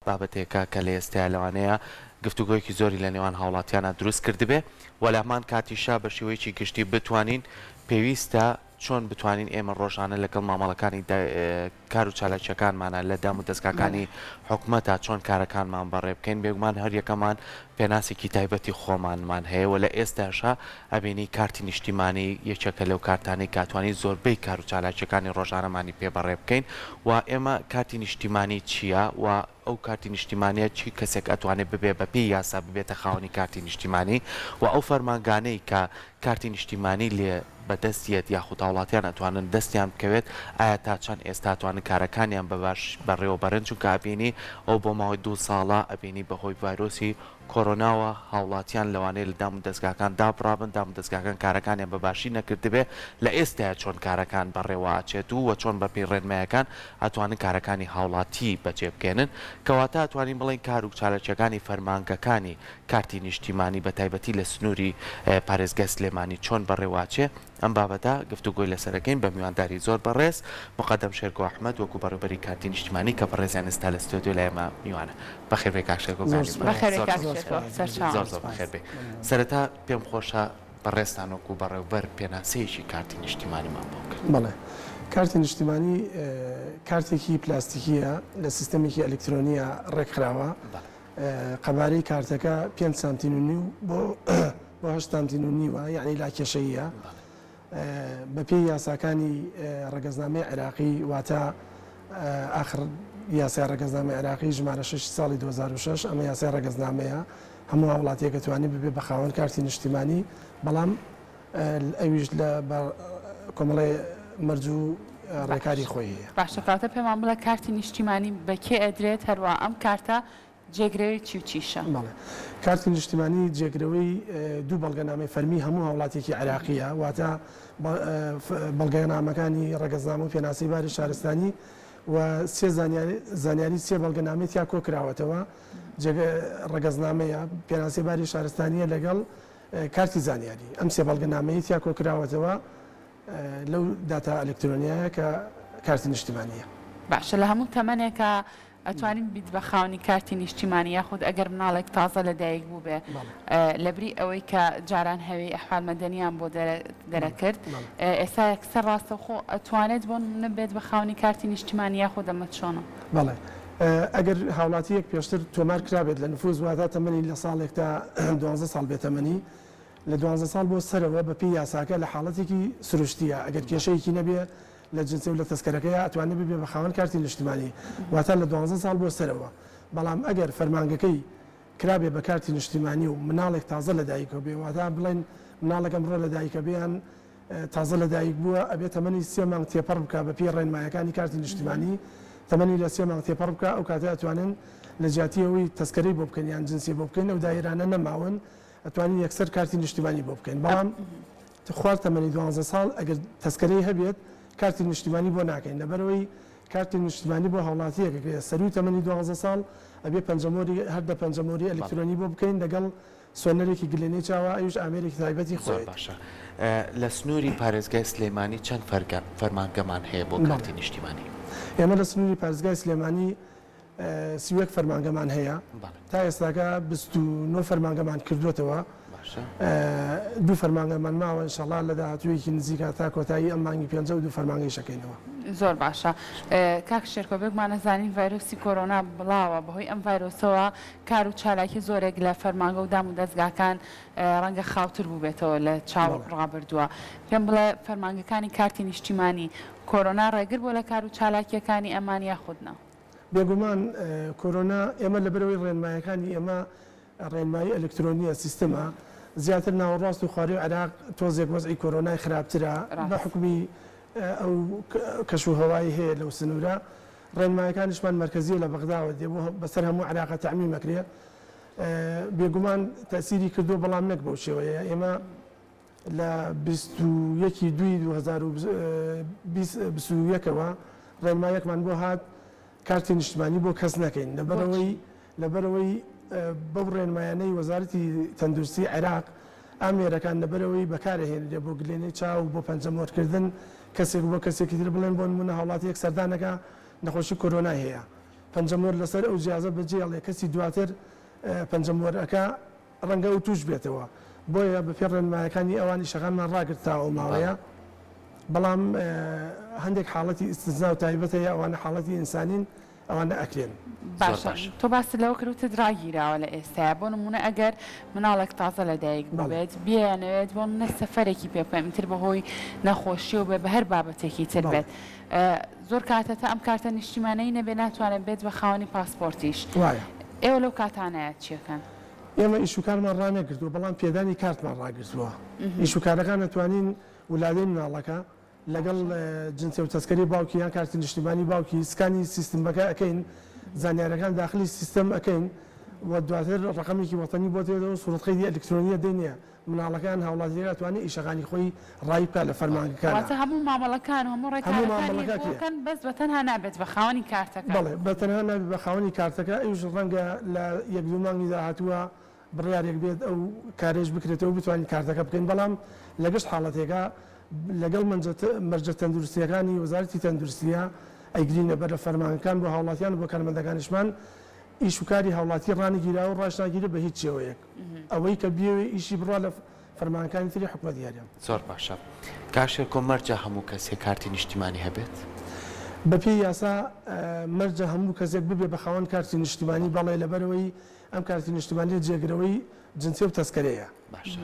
بابەتێکە کە لە ئێستا لەوانەیە گفتوگۆیەکی زۆری لە نێوان هاوڵاتیانە دروست کردبێ وەلامان کاتیشا بە شێوەیەکی گشتی بتوانین پێویستە چۆن بتوانین ئێمە ڕۆژانە لەگەڵ مامەڵەکانی کاروچالاکیەکانمانە لە دام و دەستگاکانی حکوومەتە چۆن کارەکانمان بەڕێ بکەین بێگومان هەر یەکەمان پێناسێکی تایبەتی خۆمانمان هەیە و لە ئێستاشا ئەبینی کارتی نیشتیمانی یەکێکە لەو کارتانەی کاتوانی زۆربەی کاروچالاکیەکانی ڕۆژانەمانی پێ بەڕێ بکەین و ئێمە کارتی نیشتیمانی چییە و ئەو کارتی نیشتیمانیە چی کەسێک ئەتوانێت ببێ بە پێی یاسا ببێتە خاوەنی کارتی نیشتیمانی و ئەو فەرمانگانەی کە کارتی نیشتیمانی لێ بەدەستیت یاخود هاوڵاتیان ئەتوانن دەستیان بکەوێت ئایا تا چەند ئێستا توانن کارەکانیان بەباش بەڕێوەبەرن چونکە ئەبینی ئەو بۆ ماوەی 2 ساڵە ئەبینی بەهۆی ڤایرۆسی کۆرۆناوە هاوڵاتیان لەوانەیە لە دام و دەستگاکان دابڕابن دام و دەستگاکان کارەکانیان بەباشی نەکردبێ لە ئێستاە چۆن کارەکان بەڕێوە ئاچێت و چۆن بەپی ڕێنمایەکان ئەتوانن کارەکانی هاوڵاتی بەجێ بکێنن کەواتە ئەتوانین بڵین کاروچالاکیەکانی فەرمانگەکانی کارتی نیشتیمانی بە تایبەتی لە سنووری پارێزگای سلێمانی چۆن بەڕێواچێ ئەم بابەتە گفتوگۆی لەسەرەکەین بە میوانداری زۆر بەڕێز مقدم شێركۆ ئەحمەد وەکو بەڕێوەبەری کارتی نیشتیمانی کە بەڕێزیان ئێستا لە ستۆدیۆ لای ئێمە میوانە بەخێربێ کاک شێركۆ زۆر بەخێربێ سەرەتا پێم خۆشە بەڕێستان وەکو بەڕێوەبەر پێناسەیەکی کارتی نیشتیمانیمان بۆ بکەن. بەڵێ کارتی نیشتیمانی کارتێکی پلاستیکیە لە سیستەمێکی ئەلکترۆنیە ڕێکخراوە قەبارەی کارتەکە 5 سانتیم و نیو بۆ 8 سانتیم و نیوە یعنی لاکێشەیە بە پێی یاساکانی ڕەگەزنامەی عێراقی واتە ئاخر یاسای ڕەگەزنامەی عێراقی ژمارە 6 ساڵی 2006 ئەمە یاسای ڕەگەزنامەیە هەموو وڵاتێک دەتوانێت ببێ بە خاوەن کارتی نیشتیمانی بەڵام ئەویش لە کۆمەڵی مەرج و ڕێکاری خۆی هەیە. باشە کاتە پێمان بڵێ کارتی نیشتیمانی بەکێ ئەدرێت هەروە ئەم کارتە جێگرەوەی چی و چیشە؟ بەڵێ کارتی نیشتیمانی جێگرەوەی دوو بەڵگەنامەی فەرمی هەموو هاوڵاتێکی عێراقیە واتە بەڵگەنامەکانی ڕەگەزنامە و پێناسی باری شارستانی و زانیاری سێ بەڵگەنامەی کۆ کراوەتەوە ڕەگەزنامەیە پێناسی باری شارستانیە لەگەڵ کارتی زانیاری ئەم سێ بەڵگەنامەی کۆ کراوەتەوە لەو داتا ئەلکترۆنیایە کە کارتی نیشتیمانیە. باشە لە هەموو تەمەنێکە ئەتوانین بیت بە خاوەنی کارتی نیشتیمانی یاخود ئەگەر مناڵێک تازە لەدایک بوو بێ لەبری ئەوەی کە جاران هەوێی ئەحوال مەدەنیان بۆ دەرەکرد ئێستا یەکسەر ڕاستەخۆ ئەتوانێت بۆ نەبێت بە خاوەنی کارتی نیشتیمانی یاخود ئەمە چۆنە؟ بەڵێ ئەگەر هاوڵاتیەک پێشتر تۆمار کرابێت لە نفوز واتە تەمەنی لە ساڵێک تا 12 ساڵ بێتەمەنی لە 12 ساڵ بۆ سەرەوە بە پێی یاساکە لە حاڵەتێکی سروشتیە ئەگەر کێشەیەکی نەبێ لە جنسی و لە تەسکەرەکەیە ئەتوانێت ببێ بە خاوەن کارتی نیشتیمانی واتە لە 12 ساڵ بۆ سەرەوە بەڵام ئەگەر فەرمانگەکەی کرابێ بە کارتی نیشتیمانی و مناڵێک تازە لەدایکەوە بێ واتە بڵێن مناڵێک ئەمڕۆ لەدایکە بێیان تازە لەدایک بووە ئەبێت تەمەنی 3 مانگ تێپەڕ بکە بە پێی ڕێنمایەکانی کارتی نیشتیمانی تەمەنی لە 3 مانگ تێپەڕ بکە ئەو کاتە ئەتوانن لە جیاتیەوەی تەسکەرەی بۆ بکەن یان جنسی بۆ بکەن ئەو دایرانە نەماون ئەتوانین یەکسەر کارتی نیشتیمانی بۆ بکەین بەڵام خوارد تەمەنی 12 ساڵ ئەگەر تەسکەرەی هەبێت کارتی نیشتیمانی بۆ ناکەین لەبەرەوەی کارتی نیشتیمانی بۆ هاوڵاتیەکە سەروی تەمەنی 12 ساڵ ئەبێ پەنجەمۆری هەردە پەنجەمۆری ئەلکترۆنی بۆ بکەین لەگەڵ سۆنەرێکی گلێنەی چاوە ئەوش ئامێرێکی تایبەتی خۆی باشە لە سنووری پارێزگای سلێمانی چەند فەرمانگەمان هەیە بۆ کارتی نیشتیمانی؟ ئێمە لە سنووری پارێزگای سلێمانی 31 فەرمانگەمان هەیە تا ئێستاکە 29 فەرمانگەمان کردوتەوە دوو فەرمانگەمان ماوە ئینشەڵا لە داهاتوویەکی نزیکە تا کۆتایی ئەم مانگی 52 فەرمانگەی شەکەینەوە. زۆر باشە کاک شێركۆ بێگومان نەزانین ڤایرۆسی کۆرۆنا بڵاوە بەهۆی ئەم ڤایرۆسەوە کار و چالاکی زۆرێک لە فەرمانگە و دام و دەستگاکان ڕەنگە خاوتر بوو بێتەوە لە چاو ڕابردووە پێم بڵێ فەرمانگەکانی کارتی نیشتیمانی کۆرۆنا ڕێگر بۆ لە کار و چالاکیەکانی ئەمان یاخودنا؟ بێگومان کۆرۆنا ئێمە لەبەرەوەی ڕێنمایەکانی ئێمە ڕێنمایی ئەلکترۆنیە سیستەمە زیاتر ناوەڕاست و خواردی و عێراق تۆزێک وەزعی کۆرۆنای خراپترە بە حکمی ئەو کەشوهەوایی هەیە لەو سنوورە ڕێنمایەکانیشمان مرکزیە لە بەغداوە دێ بەسەر هەموو عێراق تەعمیم مەکرێ بێگومان تەسیری کردو بەڵام نەک بەو شێوەیە ئێمە لە 21/2021ەوە ڕێنمایەکمان بۆ هات کارتی نیشتیمانی بۆ کەس نەکەین لەبەرەوەی بەو ڕێنمایانەی وەزارەتی تەندروستی عێراق ئامێرەکان لەبەرەوەی بەکارهێنرێ بۆ گلێنەی چاو بۆ پەنجەمۆرکردن کەسێک بۆ کەسێکی تر بڵێن بۆ نمونە هاوڵاتیەک سەردانەکە نەخۆشی کۆرۆنای هەیە پەنجەمۆر لەسەر ئەو جیازە بەجێڵێ کەسی دواتر پەنجەمۆرەکە ڕەنگە و توش بێتەوە بۆیە بە پێ ڕێنمایەکانی ئەوانی شەغانمان ڕاگرتاوە ماوەیە بەڵام هەندێک حاڵەتی ئیستزنا و تایبەتە ئەوانە حاڵەتی ئینسانین ئەوانە ئەکرێن باشە تۆ باس لەوە کردوتە دراگیراوە لە ئێستا بۆ نمونە ئەگەر مناڵێک تازە لەدایک بێت بیانەوێت بۆ منە سەفەرێکی پێ بکەم تر بەهۆی نەخۆشی و بێ بە هەر بابەتێکی تر بێت زۆر کاتەتە ئەم کارتە نیشتیمانەی نەبێ ناتوانێت بێت بە خاوەنی پاسپۆرتیش ئێوە لەو کاتانەیە چیەکەن؟ ئێمە ئیشوکارمان ڕانەگرتووە بەڵام پێدانی کارتمان ڕاگرتووە ئیشوکارەکان دەتوانین وڵادەی مناڵەکە لەگەڵ جنسێ و تەسکەری باوکی یان کارتی نیشتیمانی باوکی سکانی سیستمەکە ئەەکەین زانیارەکان داخلی سیستم ئەەکەین و دواتر ڕقمێکی وەتەنی بۆ تێدەوە سوورەتخەیدی ئەلکترۆنیە دێنە مناڵەکان هاوڵاتیەکە توانێت ئیشەکانی خۆی ڕای بکات لە فەرمانگەکان هەموو مامەڵەکان هەموو ڕێکەکان بەس بە تەنها نابێت بە خاوەنی کارتەکە بەڵێ بە تەنها نابێت بە خاوەنی کارتەکە ئەوش ڕەنگە لە یەک دوو مانگی داهاتووە بڕیارێک بێت ئەو کارێژ بکرێتەوە بتوانین کارتەکە بکەین بەڵام لەگەشت حاڵەتێکە لەگەڵ مەرجە تەندروستیەکانی وەزارەتی تەندروستیە ئەیگرینە بەر لە فەرمانگەکان بۆ هاوڵاتیان بۆ کارمەندەکانیشمان ئیشوکاری هاوڵاتی ڕانگیراوە ڕاشناگیرە بە هیچ شێوەیەک ئەوەی کە بیەوێ ئیشی بڕوا لە فەرمانگەکانی تری حکومەت دیاریان زۆر باشە کاشێرکۆ مەرجە هەموو کەسێک کارتی نیشتیمانی هەبێت بە پێی یاسا مەرجە هەموو کەسێک ببێ بە خاوەن کارتی نیشتیمانی بەڵێ لەبەرەوەی ئەم کارتی نیشتیمانی جێگرەوەی جنسێ و تەسکەرەیە باشە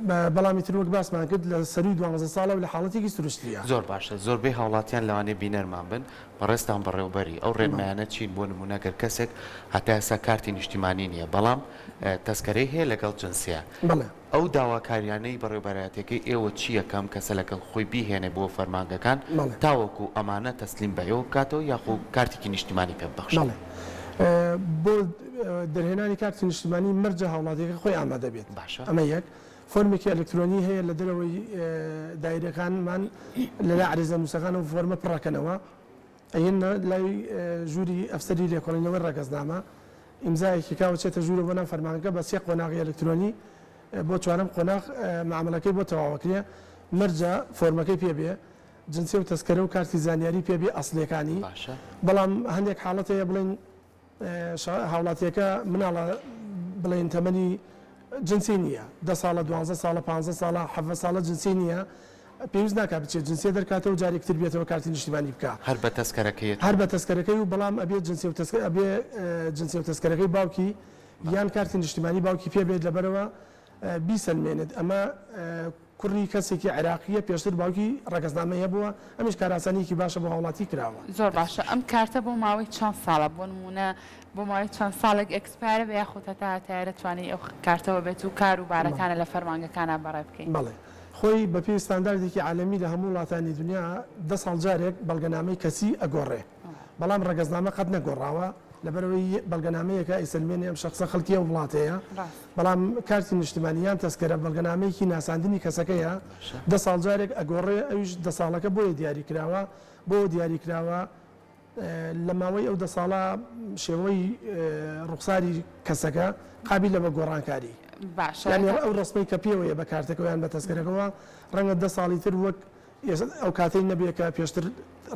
بەڵامی تر وەک باسمان کرد لە سەروی 12 ساڵە لە حاڵەتێکی سروشتیە زۆر باشە زۆربەی هاوڵاتیان لەوانێ بینەرمان بن بەڕێستان بەڕێوبەری ئەو ڕێنمایانە چین بۆ نمونەگەر کەسێک هەتا ئێستا کارتی نیشتیمانی نییە بەڵام تەسکەرەی هەیە لەگەڵ جنسیە ئەو داواکاریانەی بەڕێوبەرایەتەکەی ئێوە چییە کەم کەسە لەگەڵ خۆی بیهێنێ بۆ فەرمانگەکان تاوەکو ئەمانە تەسلیم بەیەوە بکاتەوە یاخۆ کارتێکی نیشتیمانی پێ ببەخشێت بۆ دەرهێنانی کارتی نیشتیمانی مەرجە هاوڵاتیەکە خۆی ئامادە بێت باشە ئەمە یەک فۆرمێکی ئەلکترۆنی هەیە لە دەرەوەی دایرەکانمان لەلا عریزە نووسەکان و فۆرمە پڕەکەنەوە ئەین لای ژووری ئەفسەری لێکۆڵینەوەی ڕێگەزنامە ئیمزایەکی کاوچێتە ژوورە بۆ نام فەرمانگەکە بە سێ قۆناغی ئەلکترۆنی بۆ چوارەم قۆناغ معاملەکەی بۆ تەواوەکرێ مەرجە فۆرمەکەی پێبێ جنسێ و تەسکەرە و کارتی زانیاری پێبێ ئەسلەکانی بەڵام هەندێک حاڵەت هەیە بڵێن هاوڵاتیەکە مناڵە بڵێن تەمەنی جنسی نییە 10 ساڵە 12 ساڵە 15 ساڵە 7 ساڵە جنسی نییە پێویست ناکات بچێت جنسی دەرکاتەوە و جارێکتر بێتەوە کارتی نیشتیمانی بکە هەر بە تەسکەرەکەی و بەڵام ئەبێت جنسی و تەسکەرەکەی باوکی یان کارتی نیشتیمانی باوکی پێبێت لەبەرەوە بیسەلمێنێت ئەمە کوڕی کەسێکی عێراقیە پێشتر باوکی ڕێگەزنامە هەبووە ئەمیش کاراسانیکی باشە بۆ هاوڵاتی کراوە زۆر باشە ئەم کارتە بۆ ماوەی چەند ساڵە بۆ نمونە بۆ ماوەی چەند ساڵێک ئەکسپایرە بە یاخۆتە تا هاتایە توانێت ئەو کارتەوە بێت و کار و بارەکانە لە فەرمانگەکانە بەڕێ بکەین بەڵێ خۆی بەپێی ستانداردێکی عالەمی لە هەموو وڵاتانی دنیا 10 ساڵ جارێک بەڵگەنامەی کەسی ئەگۆڕێ بەڵام ڕێگەزنامە قەت نەگۆڕاوە لەبەرەوەی بەڵگەنامەیەکە ئیسلمێنی ئەم شخصە خەڵکیە و وڵاتەیە بەڵام کارتی نیشتیمانیان تەسکەرە بەڵگەنامەیەکی ناساندنی کەسەکەیە 10 ساڵ جارێک ئەگۆڕێ ئەویش 10 ساڵەکە بۆیە دیاری کراوە بۆ دیاری کراوە لە ماوەی ئەو 10 ساڵە شێوەی ڕوخساری کەسەکە قابل لە بە گۆڕانکاری باشە ئەو ڕستمەی کە پێوەیە بە کارتەکەیان بە تەسکەرەکەەوە ڕەنگە 10 ساڵی تر وەک ئەو کاتەی نەبێت کە پێشتر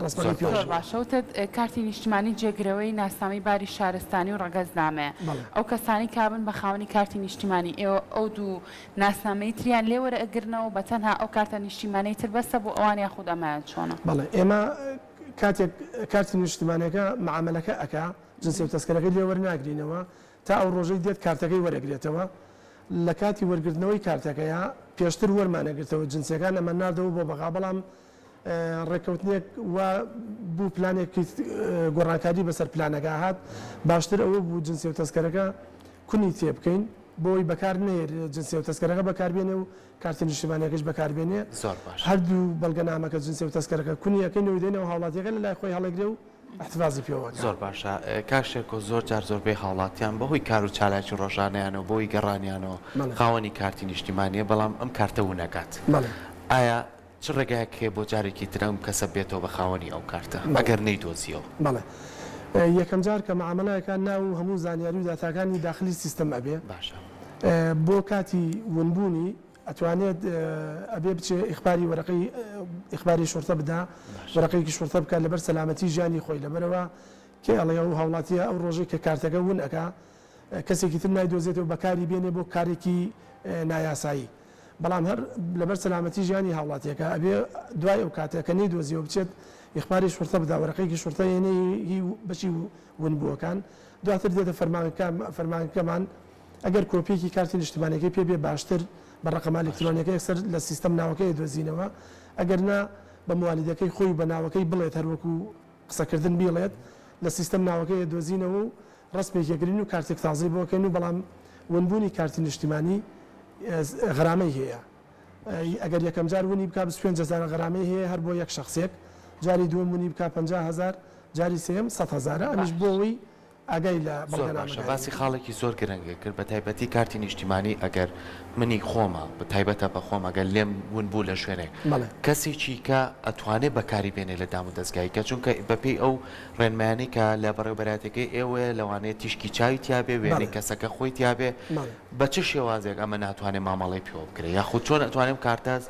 ڕستمەی پێ باشەوتە کارتی نیشتیمانی جێگرەوەی ناسنامی باری شارستانی و ڕەگەزنامەیە ئەو کەسانی کابن بە خاوەنی کارتی نیشتیمانی ئێوە ئەو دوو ناسنامەی تریان لێوەرە ئەگرنەوە بە تەنها ئەو کارتە نیشتیمانەی تر بەسە بۆ ئەوان یاخود ئەمایان چۆنە بەڵێ ئێمە کاتێک کارتی نیشتیمانەکە معاملەکە ئەکا جنسی و تەسکەرەکەی لێوەرناگرینەوە تا ئەو ڕۆژەی دێت کارتەکەی وەرەگرێتەوە لە کاتی وەرگرتنەوەی کارتەکەیە پێشتر وەرمانەگرتەوە جنسیەکان ئەمە ناردەوە بۆ بەغا بەڵام ڕێککەوتنێک وا بوو پلانێکی گۆڕانکاری بەسەر پلانەکە هات باشتر ئەوە بوو جنسی و تەسکەرەکە کونی تێ بکەین بۆی بەکار نێر جنسی و تەسکەرەکە بەکاربێنێ و کارتی نیشتیمانیەکەش بەکاربێنێ هەردوو بەڵگەنامەکە جنسی و تەسکەرەکە کونیەکەی دێنەوە هاوڵاتیەکە لە لای خۆی هەڵەگرێ و احتفازی پێوە زۆر باشە کاشێرکۆ زۆر جار زۆربەی هاوڵاتیان بەهۆی کار و چالاکی ڕۆژانەیانەوە بۆی گەڕانیانەوە خاوەنی کارتی نیشتیمانیە بەڵام ئەم کارتە و نەکات ئایا چ ڕێگایەک هەیە بۆ جارێکی ترم کەسە بێتەوە بە خاوەنی ئەو کارتە ئەگەر نەیدۆزیەوە بەڵێ یەکەم جار کە معاملەکان ناو هەموو زانیاری و داتاکانی داخلی سیستم ئەبێ باشە بۆ کاتی ونبوونی ئەتوانێت ئەبێ بچێ ئیخباری وەرەقەی ئیخباری شورتە بدا وەرەقەیەکی شورتە بکات لەبەر سەلامەتی ژیانی خۆی لەبەرەوە کێ ئەڵێ ئەو هاوڵاتیە ئەو ڕۆژێک کە کارتەکە ون ئەکا کەسێکی تر نایدۆزێتەوە بەکاری بێنێ بۆ کارێکی نایاسایی بەڵام هەر لەبەر سەلامەتی ژیانی هاوڵاتیەکە ئەبێ دوای ئەو کاتەکە نەیدۆزیەوە بچێت ئیخباری شورتە بدا وەرەقەیەکی شورتە هێنەی بەشی ونبووەکان دواتر دێتە فەرمانگەکەمان ئەگەر کۆپیێکی کارتی نیشتیمانیەکەی پێ بێ باشتر بە ڕقەمە ئەلکترۆنیەکە یەکسەر لە سیستەم ناوەکەی دۆزینەوە ئەگەر نا بە موالیدەکەی خۆی بە ناوەکەی بڵێت هەروەکو قسەکردن بیڵێت لە سیستەم ناوەکەی دۆزینەوە و ڕستمێکیەگرین و کارتێک تازەی بۆکەین و بەڵام ونبوونی کارتی نیشتیمانی غرامەی هەیە ئەگەر یەکەم جار ونی بک 25,000 غرامەی هەیە هەر بۆ یەک شخصێک جاری دووەم ونی بک 50,000 جاری سێم 100,000 ئەمیش بۆەوەی ئاگای لە بەڵگەنامەکان باسی خاڵێکی زۆر گرنگە کرد بە تایبەتی کارتی نیشتیمانی ئەگەر منی خۆمە بە تایبەتە بە خۆم ئەگەر لێم ونبوو لە شوێنێک کەسێکی کە ئەتوانێت بەکاری بێنێ لە دام و دەستگایکە چونکە بەپێی ئەو ڕێنمایانی کە لە بەڕێوەبەراتەکەی ئێوە لەوانەیە تیشکی چاوی تیاابێ وێنەی کەسەکە خۆی تیاابێ بە چ شێوازێک ئەمە ناتوانێت مامەڵی پێوە بکرێت یاخود چۆن ئەتوانێم کارتاز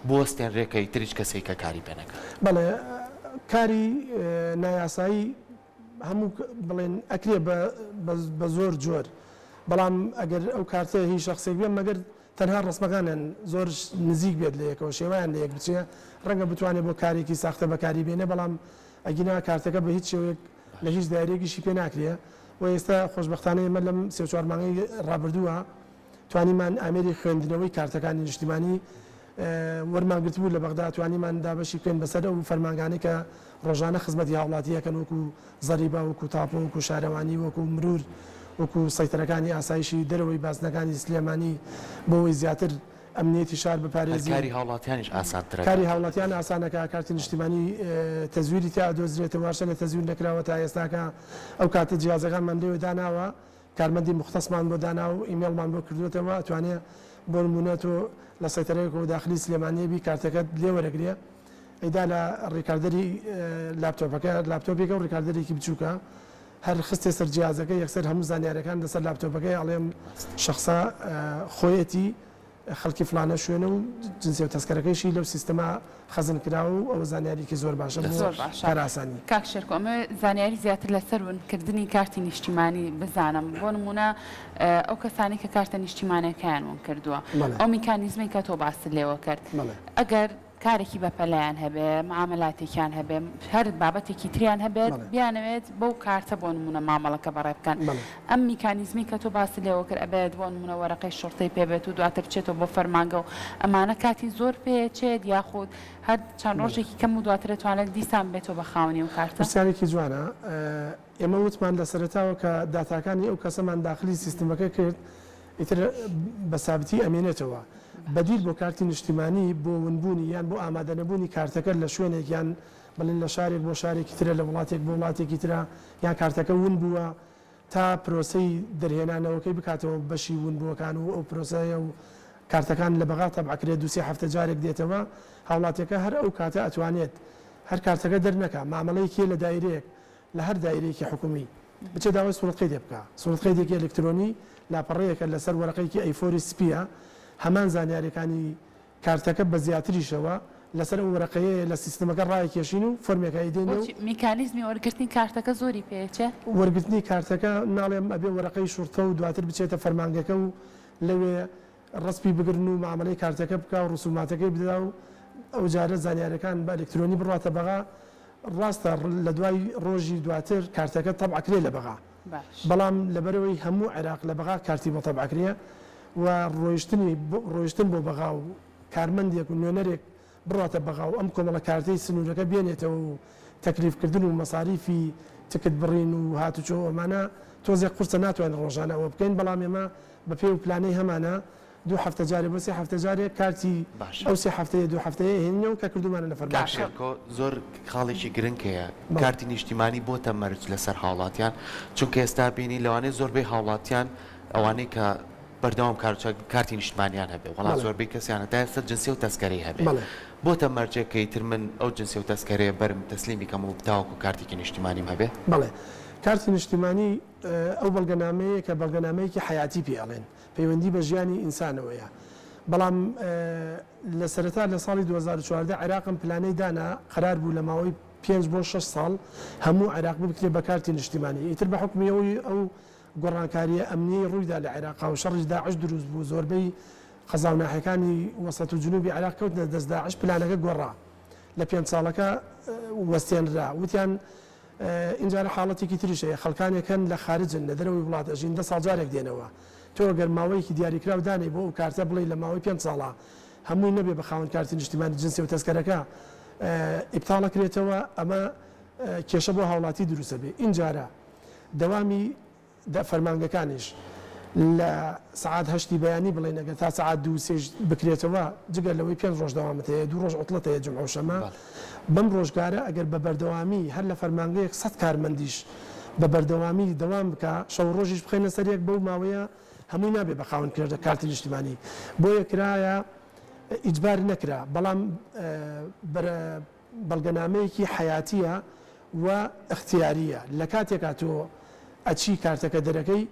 بۆستێن ڕێکەی تریش کەسێک کە کاری پێنەکە بەڵێ کاری نایاسایی هەموو بڵێن ئەکرێ بە زۆر جۆر بەڵام ئەگەر ئەو کارتە هیچ شخصێک بێن مەگەر تەنها ڕسمەکانن زۆر نزیک بێت لە یەکەوە شێوایان لە یەک بچێ ڕەنگە بتوانێت بۆ کارێکی ساختە بەکاری بێنێ بەڵام ئەگینا کارتەکە بە هیچ شێوەیەک لە هیچ دایرێکیشی پێ ناکرێ و ئێستا خۆشبەختانەیە ئێمە لەم 3-4 مانگەی ڕابردووە توانیمان ئامێری خوێندنەوەی کارتەکانی نیشتیمانی وەرمانگرت بوو لە بەغدا توانیمان دابەشی بکەین بەسەر ئەو فەرمانگانی کە ڕۆژانە خزمەتی هاوڵاتیەکەن وەکو زەریبا وەکو تاپۆ وەکو شارەوانی وەکو مرور وەکو سەیتەرەکانی ئاسایشی دەرەوەی بازنەکانی سلێمانی بۆەوەی زیاتر ئەمنیەتی شار بپارێزی کاری هاوڵاتیانیش ئاسانترە کاری هاوڵاتیان ئاسانەکە کارتی نیشتیمانی تەزویری تا دۆزرێتەوە واشە لە تەزویر نەکراوە تا ئێستاکە ئەو کاتە جیازەکانمان لێوێ داناوە کارمەندی مختصمان بۆ دانا و ئیمێڵمان بۆ کردوێتەوە ئەتوانێت بۆ نمونەتەوە لە سەیتەرەیەک و داخلی سلێمانیەبی کارتەکەت لێوەرەگرێ ئەیدا لە ڕێکاردەری لاپتۆپێکە و ڕێکاردەرێکی بچووکە هەر خستێ سەر جیازەکە یەکسەر هەموو زانیارەکان لەسەر لاپتۆپەکەی ئەڵێم شخصا خۆیەتی خەڵکی فلانە شوێنە و جنسی و تەسکەرەکەیشی لەو سیستەما خەزن کراوە و ئەوە زانیاریکی زۆر باشە کار ئاسانی کاک شێرکۆ ئەمە زانیاری زیاتر لەسەر ونکردنی کارتی نیشتیمانی بزانم بۆ نمونە ئەو کەسانی کە کارتە نیشتیمانەکەیان ون کردووە ئەو میکانیزمی کە تۆ باست لێوە کرد ئەگەر کارێکی بەپەلایان هەبێ معاملاتێکیان هەبێ هەر بابەتێکی تریان هەبێت بیانەوێت بەو کارتە بۆ نمونە مامەڵەکە بەڕێ بکەن ئەم میکانیزمی کە تۆ باسی لێوە کرد ئەبێت بۆ نمونە وەرەقەی شورتەی پێبێت و دواتر بچێتەوە بۆ فەرمانگە و ئەمانە کاتی زۆر پێچێت یاخود هەر چەند ڕۆژێکی کەم و دواتر دەتوانێت دیسان بێتەوە بە خاوەنی و کارتە پرسیارێکی جوانە ئێمە وتمان لە سەرەتاوە کە داتاکانی ئەو کەسەمان داخلی سیستمەکە کرد ئیتر بە سابتی ئەمێنێتەوە بەدیل بۆ کارتی نیشتیمانی بۆ ونبوونی یان بۆ ئامادەنەبوونی کارتەکە لە شوێنێک یان بڵێن لە شارێک بۆ شارێکی ترە لە وڵاتێک بۆ وڵاتێکی ترە یان کارتەکە ون بووە تا پرۆسەی دەرهێنانەوەکەی بکاتەوە بەشی ونبووەکان و ئەو پرۆسەیە و کارتەکان لە بەغا تەبعکرێت 2-3 جارێک دێتەوە هاوڵاتەکە هەر ئەو کاتە ئەتوانێت هەر کارتەکە دەرنەکە مامەڵەیەکی لە دایرەیەک لە هەر دایرەیەکی حکومی بچێت داوای سوڵەتقەی دێ بکە سوڵەتقەیەکی ئەلکترۆنی لاپەڕەیەکە لەسەر وەرەقەیەکی ئەیفۆری سپیە هەمان زانیاریەکانی کارتەکە بە زیاتریشەوە لەسەر وەرەقەیە لە سیستمەکە ڕایکێشین و فۆرمێکایی دێنەوە میکانیزمی وەرگرتنی کارتەکە زۆری پێچێ وەرگرتنی کارتەکە ناڵێم ئەبێ وەرەقەی شورتە و دواتر بچێتە فەرمانگەکە و لەوێ ڕسپی بگرن و معاملەی کارتەکە بکە و ڕسوماتەکەی بدە و ئەو جارە زانیارەکان بە ئەلکترۆنی بڕاتە بەغا ڕاستە لە دوای ڕۆژی دواتر کارتەکە تەبعکرێ لە بەغا بەڵام لەبەرەوەی هەموو عێراق لە بەغا کارتی بۆ تەبعکرێ و ڕۆیشتن بۆ بەغا و کارمەندێک و نوێنەرێک بڕاتە بەغا و ئەم کۆمەڵە کارتەی سنوورەکە بێنێتەوە و تەکلیفکردن و مەساریفی تکت بڕین و هاتوچۆ ئەمانە تۆزێک قورسە ناتوانین ڕۆژانە ئەوە بکەین بەڵام ئێمە بە پێ و پلانەی هەمانە 2 هەفتە جارێ بۆ 3 هەفتە جارێک کارتی ئەو 3 هەفتەیە 2 هەفتەیە هێنینەوە کە کردومانە لە فەرمانگەکە زۆر خاڵێکی گرنگەیە کارتی نیشتیمانی بۆتە مەرج لەسەر هاوڵاتیان چونکە ئێستا بینی لەوانەیە زۆربەی هاوڵاتیان ئەوانەی کە بەردەوام کارتی نیشتیمانیان هەبێ وڵات زۆربەی کەسیانە تا ئێستا جنسی و تەسکەرەی هەبێ بۆتە مەرجێکەی تر من ئەو جنسی و تەسکەرەیە بەرم تەسلیمی کەم و تاوەکو کارتێکی نیشتیمانیم هەبێ بەڵێ کارتی نیشتیمانی ئەو بەڵگەنامەیە کە بەڵگەنامەیەکی حیاتی پێڵێن پەیوەندی بە ژیانی ئینسانەوەیە بەڵام لە سەرەتا لە ساڵی 2014 عێراقم پلانەی دانا قرار بوو لە ماوەی 5 بۆ 6 ساڵ هەموو عێراق بکرێت بە کارتی نیشتیمانی ئیتر بە حکمیەوەی ئەو گۆڕانکاریە ئەمنی ڕوویدا لە عێراق و شەڕی داعش دروست بوو زۆربەی قەزاوناحەکانی وەسەت و جنوبی عێراق کەوتنە دەست داعش پلانەکە گۆڕا لە 5 ساڵەکە وەستێنرا وتیان اینجا حاڵەتێکی تریشەیە خەڵکانێکن لە خارجن لە دەرەوەی وڵات ئەژین 10 ساڵ جارێک دێنەوە تۆ گەر ماوەیەکی دیاریکراو دانێ بۆ ئەو کارتە بڵێ لە ماوەی 5 ساڵە هەمووی نەبێ بە خاوەن کارتی نیشتیمانی جنسی و تەسکەرەکە ئیبتاڵەکرێتەوە ئەمە کێشە بۆ هاوڵاتی دروستە بێ اینجارە دەوامی فەرمانگەکانیش لە سعات هەشتی بەیانی بڵێن ئەگەر تا سعات 2 بکرێتەوە جگەر لەوەی 5 ڕۆژ دەوامەت هەیە 2 ڕۆژ عوتڵەت هەیە جمعە و شەمە بەم ڕۆژگارە ئەگەر بە بەردەوامی هەر لە فەرمانگەیەک 100 کارمەندیش بە بەردەوامی دەوام بکە شەو ڕۆژیش بخێنە سەرێک بەو ماوەیە هەمووی نابێ بە خاوەن کردە کارتی نیشتیمانی بۆیە کرایە ئیجبار نەکرا بەڵام بەڵگەنامەیەکی حیاتیە و اختیاریە لە کاتێکا تۆ ئەچی کارتەکە دەرەکەی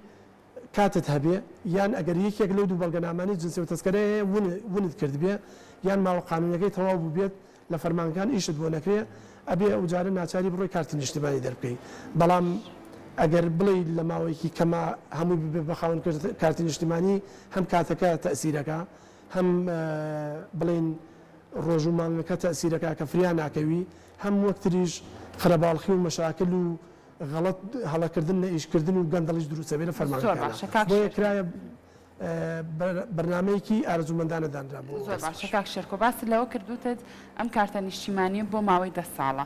کاتت هەبێ یان ئەگەر یەکێک لەو دوو بەڵگەنامانی جنسی و تەسکەرەیە ونت کرد بێ یان ماوە قانونەکەی تەواو بوو بێت لە فەرمانگەکان ئیشت بۆ نەکرێ ئەبێ ئەو جارە ناچاری بڕۆی کارتی نیشتیمانی دەربکەی بەڵام ئەگەر بڵێ لە ماوەیەکی کەما هەموو بە خاوەن کارتی نیشتیمانی هەم کاتەکە تەئسیرەکە هەم بڵێن ڕۆژ و مانگەکە تەئسیرەکە کە فریان ناکەوی هەم وەکتریش خرەباڵخی و مەشاکل و غەڵەت هەڵەکردن لە ئیشکردن و گەندەڵیش دروستە بێ لە فەرمانگەکانە بۆیە کرایە بەرنامەیەکی ئارەزومەندانە دانرا بوو زۆر باشە کاک شێرکۆ باسی لەوە کردوتت ئەم کارتە نیشتیمانیە بۆ ماوەی 10 ساڵە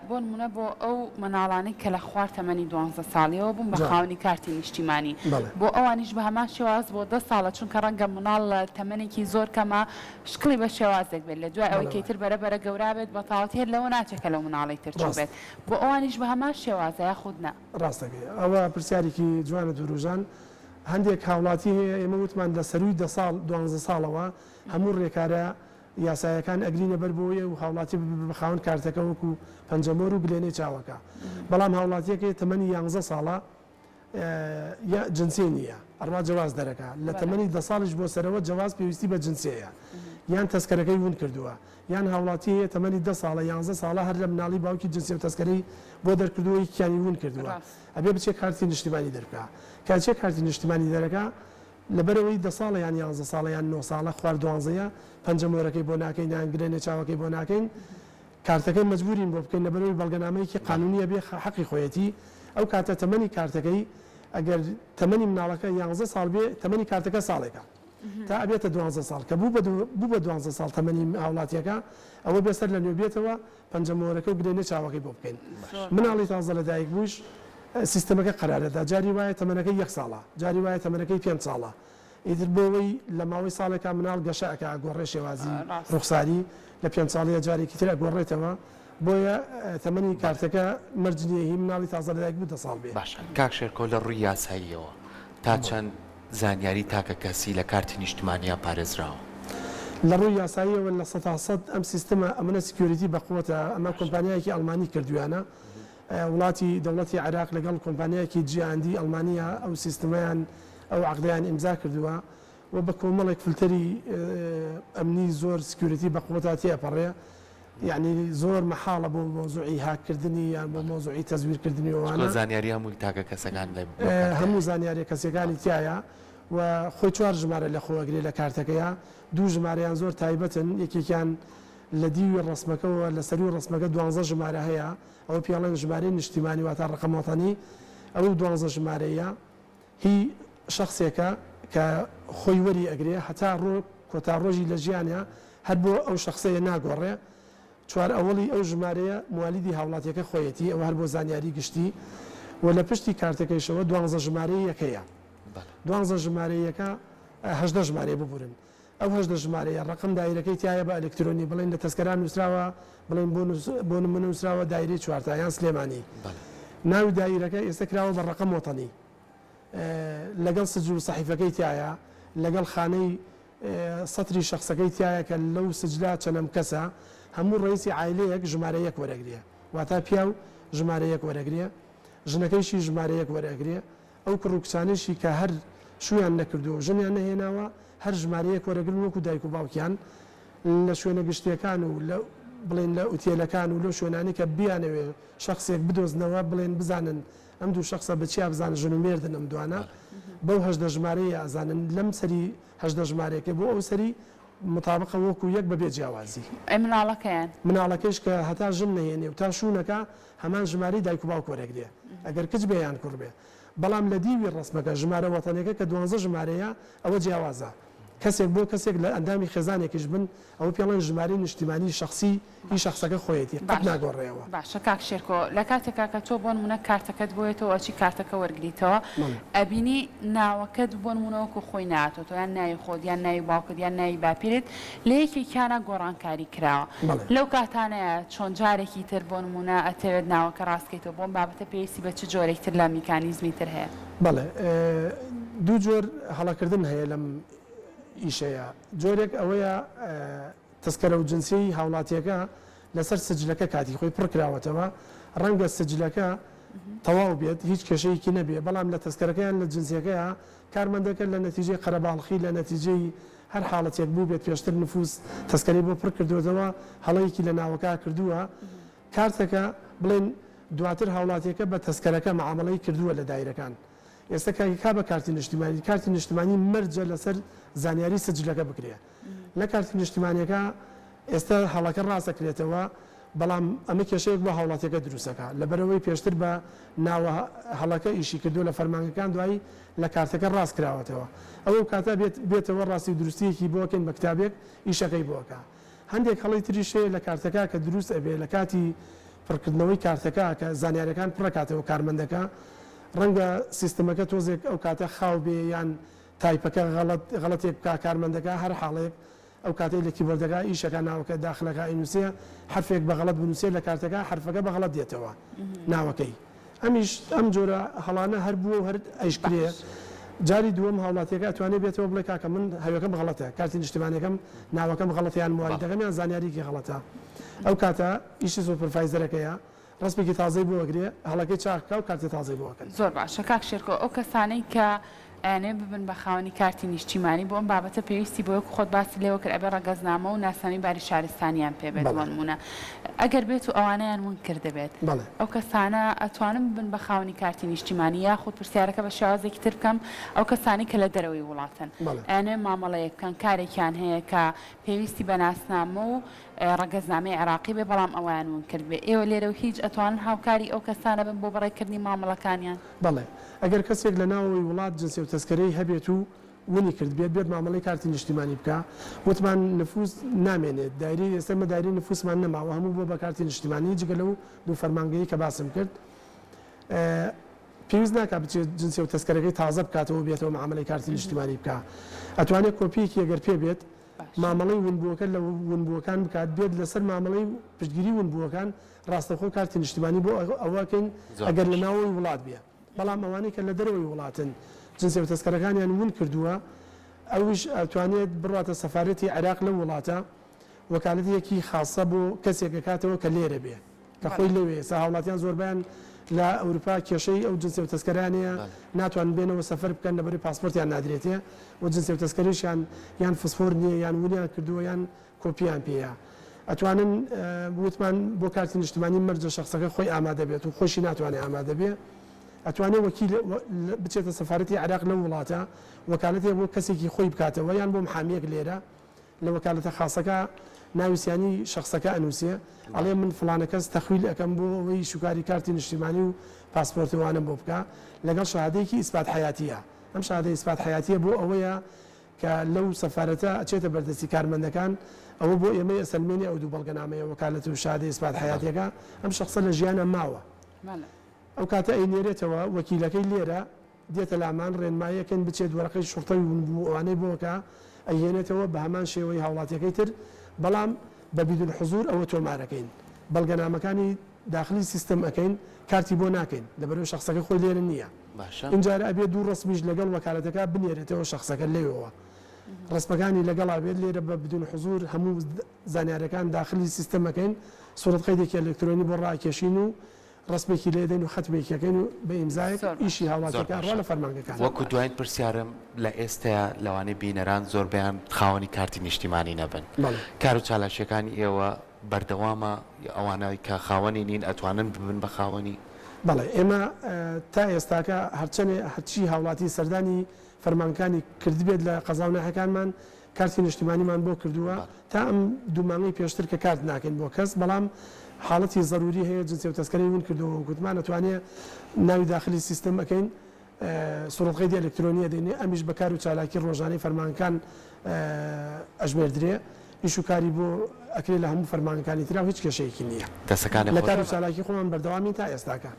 بۆ نمونە بۆ ئەو مەناڵانەی کە لە خوار تەمەنی 12 ساڵیەوە بوون بە خاوەنی کارتی نیشتیمانی بۆ ئەوانیش بە هەمان شێواز بۆ 10 ساڵە چونکە ڕەنگە مناڵ لە تەمەنێکی زۆر کەمە شکلی بە شێوازێک بێت لە دوای ئەوەی کەیتر بەرەبەرە گەورا بێت بە تاوەتی هێر لەوە ناچێکە لەو مناڵی ترچوو بێت بۆ ئەوانیش بە هەمان شێوازە یاخود نا ڕاستەکەی ئەوە پرسیارێکی جوانە دووروژان هەندێک هاوڵاتی هەیە ئێمە وتمان لە سەروی 12 ساڵەوە هەموو ڕێکارە یاسایەکان ئەگرینە بەر بۆیە و هاوڵاتی بخاون کارتەکە وەکو پەنجەمۆر و گلێنەی چاوەکە بەڵام هاوڵاتیەکەی تەمەنی 11 ساڵە جنسێ نییە ئەڕوا جواز دەرەکە لە تەمەنی 10 ساڵش بۆ سەرەوە جواز پێویستی بە جنسەیە یان تەسکەرەکەی ون کردووە یان هاوڵاتی هەیە تەمەنی 10 ساڵە 11 ساڵە هەر لە مناڵی باوکی جنسی و تەسکەرەی بۆ دەرکردووەی کیانی ون کردووە ئەبێ بچێ کارتی نیشتیمانی دەرکا کاتچێ کارتی نیشتیمانی دەرەکە لەبەرەوەی 10 ساڵە یان 11 ساڵە یان 9 ساڵە خوار 12 پەنجەمۆرەکەی بۆ ناکەین یان گرێنە چاوەکەی بۆ ناکەین کارتەکەی مەجبورین بۆ بکەین لەبەرەوەی بەڵگەنامەیەکی قانونیە بێ حەقی خۆیەتی ئەو کاتە تەمەنی کارتەکەی ئەگەر تەمەنی مناڵەکە 11 ساڵ بێ تەمەنی کارتەکە ساڵێکە تا ئەبێتە 12 ساڵ کە بوو بە 12 ساڵ تەمەنی هاوڵاتیەکە ئەوە بێسەر لە نوێ بێتەوە پەنجەمۆرەکە و گرێنە چاوەکەی بۆ بکەین مناڵی تازە لەدایک بووش سیستەمەکە قەرارەدا جاری وایە تەمەنەکەی 1 ساڵە جاری وایە تەمەنەکەی 5 ساڵە ئیتر بۆەوەی لە ماوەی ساڵێکا مناڵ گەشەکە ئەگۆڕێ شێوازی ڕوخساری لە 5 ساڵیە جارێکی تر ئەگۆڕێتەوە بۆیە تەمەنی کارتەکە مەرجنیەهی مناڵی تازە لەدایک بوو 10 ساڵ بێ باشە کاک شێرکۆ لە ڕووی یاساییەوە تا چەند زانیاری تاکە کەسی لە کارتی نیشتیمانیە پارێزراوە لە ڕووی یاساییەوە لە 100% ئەم سیستەمە ئەمنە سکیۆریتی بەقوتە ئەمە کۆمپانیایەکی ئەڵمانی کردویانە وڵاتی دەوڵەتی عێراق لەگەڵ کۆمپانیایەکی جیاندی ئەڵمانیا ئەو سیستەمەیان ئەو عقدەیان ئیمزا کردووە و بە کۆمەڵێک فلتەری ئەمنی زۆر سکیۆریتی بەقوتە تێپەڕێ یعنی زۆر مەحاڵە بۆ مۆزوعی هاکردنی یان بۆ مۆزوعی تەزویرکردنی ئەوانە زانیاری هەمووی تاکە کەسەکان لە هەموو زانیاری کەسەکانی تایە و خۆی 4 ژمارە لە خۆوەگرێ لە کارتەکەیە 2 ژمارەیان زۆر تایبەتن یەکێکیان لە دیوی ڕسمەکەەوە لە سەری ڕسمەکە 12 ژمارە هەیە ئەوە پیاڵەن ژمارەی نیشتیمانی واتە ڕقەمەوەتانی ئەو 12 ژمارەیە هی شخصێکە کە خۆی وەری ئەگرێ هەتا کۆتا ڕۆژی لە ژیانە هەر بۆ ئەو شخصەیە ناگۆڕێ چوار ئەوڵی ئەو ژمارەیە موالیدی هاوڵاتیەکە خۆیەتی ئەوە هەر بۆ زانیاری گشتی و لە پشتی کارتەکەیشەوە 12 ژمارەی یەکەیە 12 ژمارەیەکە 18 ژمارە ببورن ئەو 18 ژمارەیە ڕقم دایرەکەی تایە بە ئەلکترۆنی بڵێن لە تەسکەران نووسراوە بڵێن بۆ نمونە نووسراوە دایرەی چوارتایان سلێمانی ناوی دایرەکە ئێستا کراوە بە ڕقم وەتەنی لەگەڵ سجل سەحیفەکەی تایە لەگەڵ خانەی سەتری شخصەکەی تایە کە لەو سجلا چەنەم کەسە هەموو ڕئیسی عایلەیەک ژمارەیەک وەرەگرێ واتە پیا و ژمارەیەک وەرەگرێ ژنەکەیشی ژمارەیەک وەرەگرێ ئەو کڕووکچانشی کە هەر شویان نەکردو ژنیان نەهێناوە هەر ژمارەیەک وەرەگرن وەکو دایک و باوکیان لە شوێنە گشتیەکان و بڵێن لە ئوتێلەکان و لەو شوێنانی کە بیانەوێ شخصێک بدۆزنەوە بڵێن بزانن ئەم دوو شخصە بچیا بزانن ژن و مێردن ئەم دوانە بەو هەژدە ژمارەی ئازانن لەم سەری هەژدە ژمارەیەکە بۆ ئەو سەری مطابقە وەکو یەک بەبێ جیاوازی مناڵەکەیش کە هەتا ژن نەهێنێ و تا شوونەکە هەمان ژماری دایک و باوک وەرەگرێ ئەگەر کچ بێیان کوڕ بێ بەڵام لە دیوی ڕسمەکە ژمارە وەتەنەکە کە 12 ژمارەیە ئەوە جیاوازە کەسێک بۆ کەسێک لە ئەندامی خێزانێکیش بن ئەوە پێڵەن ژماری نیشتیمانی شخصی هی شخصەکە خۆیەتی قەت ناگۆڕێەوە. باشە کاک شێرکۆ لە کاتێکا کە تۆ بۆ نمونە کارتەکەت بۆیێتەوە چی کارتەکە وەرگریتەوە ئەبینی ناوەکەت بۆ نمونەوەکو خۆی ناتۆ یان ناوی خۆت یان ناوی باوکت یان ناوی باپیرت لە یەکێکیانە گۆڕانکاری کراوە لەو کاتانەیە چۆن جارێکی تر بۆ نمونە ئەتەوێت ناوەکە ڕاستکەیتەوە بۆم بابەتە پێویستی بە چ جۆرێکتر لە میکانیزمی تر هەیە؟ بەڵێ دوو جۆر هەڵەکردن هەیە لەم ئیشەیە جۆرێک ئەوەیە تەسکەرە و جنسی هاوڵاتیەکە لەسەر سجلەکە کاتی خۆی پڕکراوەتەوە ڕەنگە سجلەکە تەواو بێت هیچ کێشەیەکی نەبێ بەڵام لە تەسکەرەکەیان لە جنسیەکەیە کارمەندەکە لە نەتیجەی قەرەباڵخی لە نەتیجەی هەر حاڵەتێک بوو بێت پێشتر نفوس تەسکەری بۆ پڕ کردوێتەوە هەڵەیەکی لە ناوەکە کردووە کارتەکە بڵێن دواتر هاوڵاتیەکە بە تەسکەرەکە معاملەی کردووە لە دایرەکان ئێستا کا بە کارتی نیشتیمانی مەرجە لەسەر زانیاری سجلەکە بکرێ لە کارتی نیشتیمانیەکە ئێستا هەڵەکە ڕاستەکرێتەوە بەڵام ئەمە کێشەیەک بۆ هاوڵاتیەکە دروستەکە لەبەرەوەی پێشتر بە ناوە هەڵەکە ئیشی کردو لە فەرمانگەکان دوایی لە کارتەکە ڕاست کراوەتەوە ئەوە کاتە بێتەوە ڕاستی دروستیەکی بۆکەین بە کتابێک ئیشەکەی بۆکە هەندێک هەڵی تریشێ لە کارتەکە کە دروست ئەبێ لە کاتی پڕکردنەوەی کارتەکە کە زانیاریەکان پڕکاتەوە کارمەندەکە ڕەنگە سیستەمەکە تۆزێک ئەو کاتە خاو بێ یان تایپەکە غەڵەتێک بکا کارمەندەکە هەر حاڵێک ئەو کاتەی لە کیبۆردەکە ئیشەکە ناوەکە داخلەکە ئینووسێ حرفێک بە غەڵەت بنووسێ لە کارتەکە حرفەکە بە غەڵەت دێتەوە ناوەکەی ئەم جۆرە هەڵانە هەر بووە و هەر ئەیشکرێ جاری دووەم هاوڵاتیەکە ئەتوانێت بێتەوە بڵێ کاکە من هەویەکەم غەڵەتە کارتی نیشتیمانیەکەم ناوەکەم غەڵەتیان موالیدەکەم یان زانیاریکی غەڵەتە ئەو کاتە ئیشی سوپەرڤایزەرەکەیە ڕستێکی تازەی بۆگرێ هەڵەکەی چاککە و کارتی تازەی بۆکەن زۆر باشە کاک شێرکۆ ئەو کەسانەی کە ئەێ ببن بە خاوەنی کارتی نیشتیمانی بۆ ئەم بابەتە پێویستی بۆ خۆت باسی لێوە کرد ئەبێ ڕەگەزنامە و ناسانی باری شارستانیان پێبێت وانمونە ئەگەر بێت و ئەوانەیان ون کردبێت ئەو کەسانە ئەتوانم بن بە خاوەنی کارتی نیشتیمانی یاخود پرسیارەکە بە شێوازێکی تر بکەم ئەو کەسانی کە لە دەرەوەی وڵاتن ئەێ مامەڵەیە بکەن کارێکیان هەیە کە پێویستی بە ناسنامە و ڕەگەزنامەی عراقی بێ بەڵام ئەویان ون کرد بێ ئێوە لێرە و هیچ ئەتوانن هاوکاری ئەو کەسانە بن بۆ بەڕێکردنی مامەڵەکانیان بەڵێ ئەگەر کەسێک لە ناوەوەی وڵات جنسی و تەسکەرەی هەبێت و ونی کرد بێت مامەڵەی کارتی نیشتیمانی بکە وتمان نفوس نامێنێت دایری ئێستا دایری نفوسمان نەماوە هەموو بۆ بە کارتی نیشتیمانی جگە لەو دوو فەرمانگەیی کە باسم کرد پێویست ناکات بچێت جنسی و تەسکەرەکەی تازە بکاتەوە بێتەوە معاملەی کارتی نیشتیمانی بکە ئەتوانێت کۆپیەکی ئەگەر پێ بێت مامەڵەی ونبووەکە لە ونبووەکان بکات بێت لەسەر مامەڵەی پشتگیری ونبووەکان ڕاستەخۆ کارتی نیشتیمانی بۆ ئەوەکەین ئەگەر لە ناوەوەی وڵات بێ بەڵام ئەوانەی کە لە دەرەوەی وڵاتن جنسی و تەسکەرەکانیان ون کردووە ئەویش ئەتوانێت بڕاتە سەفارەتی عێراق لە وڵاتە وەکالەتێکی خاصە بۆ کەسێک دەکاتەوە کە لێرە بێ کە خۆی لەوێ سا هاوڵاتیان زۆربیان لە ئەوروپا کێشەی ئەو جنسی و تەسکەرانەیە ناتوان بێنەوە سەفەر بکەن لەبەری پاسپۆرتیان نادرێتێ و جنسی و تەسکەریشیان یان فسفۆر نییە یان ونیان کردووە یان کۆپیان پێەیە ئەتوانن وتمان بۆ کارتی نیشتیمانی مەرجە شخصەکە خۆی ئامادە بێت و خۆشی ناتوانێت ئامادە بێ ئەتوانێت وەکیل بچێتە سەفارەتی عێراق لە وڵاتە وەکالەتێ بۆ کەسێکی خۆی بکاتەوە یان بۆ محامیەک لێرە لە وەکالەتە خاصەکە ناویسیانی شخصەکە ئەنووسێ ئەڵێ من فلانە کەس تەخویل ئەەکەم بۆ ئەوەی شوکاری کارتی نیشتیمانی و پاسپۆرتوانم بۆ بکە لەگەڵ شەهادەیەکی ئیسپات حیاتیە ئەم شەهادەی ئیسپات حیاتیە بۆ ئەوەیە کە لەو سەفارەتە ئەچێتە بەردەستی کارمەندەکان ئەوە بۆ ئێمە ئەسلمێنی ئەو دوو بەڵگەنامەیە وەکالەت و شەهادەی ئیسپات حیاتیەکە ئەم شخصە لە ژیانە ماوە ئەو کاتە ئەینێرێتەوە وەکیلەکەی لێرە دێتە لامان ڕێنمایەکەن بچێت وەرەقەی شوڕتەی ئەوانەی بۆکە ئەیهێنێتەوە بە هەمان شێوەی هاوڵاتیەکەی تر بەڵام بە بیدون حزور ئەوە تۆمارەکەین بەڵگەنامەکانی داخلی سیستم ئەەکەین کارتی بۆ ناکەین لەبەرەوەی شخصەکە خۆی لێرە نییە اینجارە ئەبێت دوو ڕسمیش لەگەڵ وەکالەتەکە بنێرێتەوە شخصەکە لێەوە ڕسمەکانی لەگەڵ ئابێت لێرە بە بدون حزور هەموو زانیارەکان داخلی سیستەمەکەین سوورەت قەیدێکی ئەلکترۆنی بۆ ڕاکێشین و ڕسمێکی لێدەین و خەتمێکەکەین و بە ئیمزایەک ئیشی هاوڵاتیەکان ڕوا لە فەرمانگەکان وەکو دوایین پرسیارم لە ئێستایا لەوانەی بینەران زۆربیان خاوەنی کارتی نیشتیمانی نەبن کاروچالاکیەکانی ئێوە بەردەوامە ئەوانەی کە خاوەنی نین ئەتوانن ببن بە خاوەنی بەڵێ ئێمە تا ئێستاکە هەرچی هاوڵاتی سەردانی فەرمانگەکانی کردبێت لە قەزاونەکانمان کارتی نیشتیمانیمان بۆ کردووە تا ئەم دوومانگەی پێشتر کە کارت ناکەین بۆ کەس بەڵام حاڵەتی ضروری هەیە جنسی و تەسکەری ون کردەوە گوتمان ئەتوانێت ناوی داخلی سیستم ئەەکەین سوڕەتقەیدی ئەلکترۆنیە دێنێ ئەمیش بە کار و چالاکی ڕۆژانەی فەرمانگەکان ئەژمێردرێ ئیش و کاری بۆ ئەکرێت لە هەموو فەرمانگەکانی ترا هیچ کێشەیەکی نییە دەسەکانی لە کار و چالاکی خۆمان بەردەوامی تا ئێستاکە